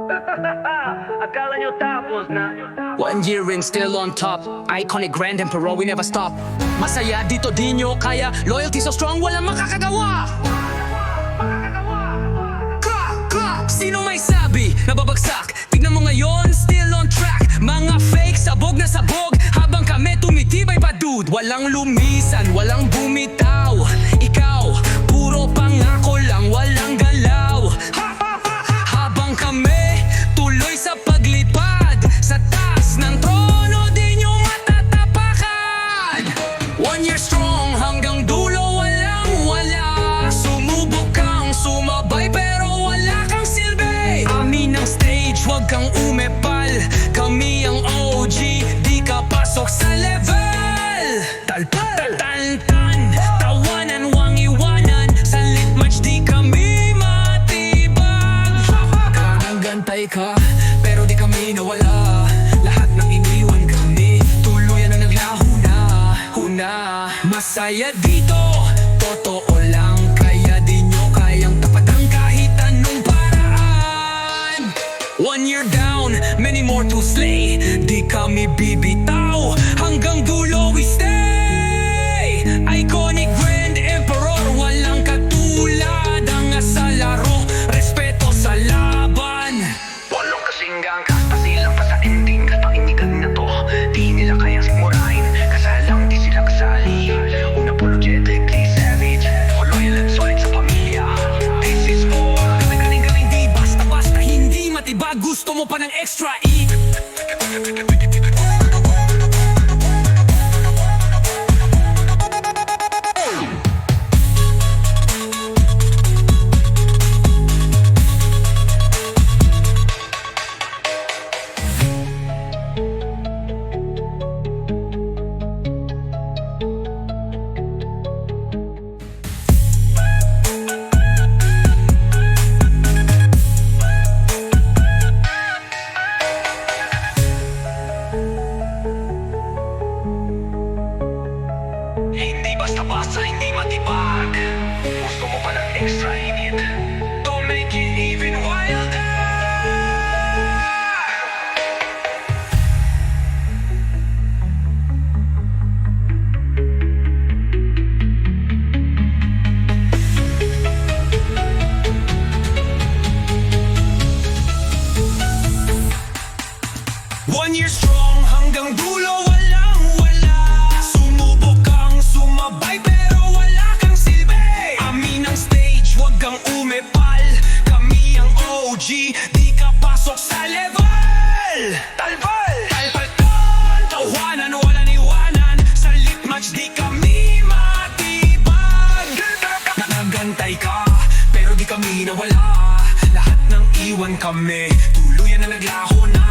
Akala nyo tapos na. 1 year and still on top. Iconic Grand Emperor, we never stop. Masaya dito, di nyo kaya. Loyalty so strong, walang makakagawa. Sino may sabi na babagsak? Tignan mo ngayon, still on track. Mga fake, sabog na sabog. Habang kami tumitibay pa dude. Walang lumisan, walang bumitaw. Ikaw, puro pangako lang, walang galaw. Habang kami tuloy sa paglipad sa taas ng trono, di nyo matatapakan. 1 year strong hanggang dulo, walang wala. Sumubok kang sumabay pero wala kang silbi. Amin ang stage, wag kang umepal. Kami ang OG, di ka pasok sa level. Talpal, tan, tawanan, wang iwanan. Sa lit match di kami matibag. Gantay ka, pero di kami nawala. Lahat ng iniwan kami, tuluyan na naglaho na. Huna, masaya dito, totoo lang. Kaya di nyo kayang tapatan kahit anong paraan. 1 year down, many more to slay. Di kami bibitaw, hanggang dulo we stay. Iconic Grand Emperor, walang katulad. Ang sa laro, respeto sa laban. Walong kasinggang kasta silang pa sa ending. Pakinggan na to, di nila kayang sigmurahin. Kasalang di sila kasali. Unapologetically savage, loyal and solid sa pamilya. This is for Galing-galing, di basta-basta, hindi matibag. Gusto mo pa ng extra eat. hindi basta-basta, hindi matibag. Gusto mo pa ng extra init to make it even wilder. 1 year strong hanggang dulo, walang wala. Sumubok kang sumabay pero wala kang silbi. Amin ang stage, wag kang umepal. Kami ang OG, di ka pasok sa level. Talbal, talpaltan, tawanan, walang iwanan. Sa lit match di kami matibag. Nagantay ka, pero di kami nawala. Lahat ng iwan kami, tuluyan na naglaho na.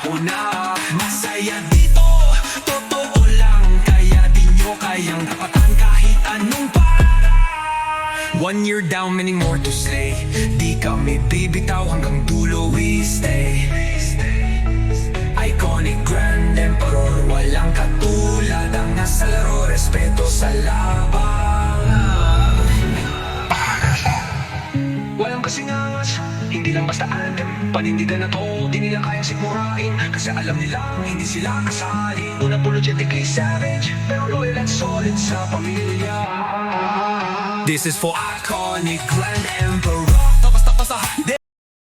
Una, masaya dito, totoo lang. Kaya di nyo kayang tapatan kahit anong paraan. 1 year down, many more to slay. Di kami bibitaw, hanggang dulo we stay. Iconic Grand Emperor, walang katulad. Ang nasa laro, respeto sa laban. Walang kasingas, hindi lang basta anthem. Panindigan na to, di nila kayang sigmurain. Kasi alam nilang hindi sila kasali. Unapologetically savage, pero loyal at solid sa pamilya. This is for Iconic Grand Emperor.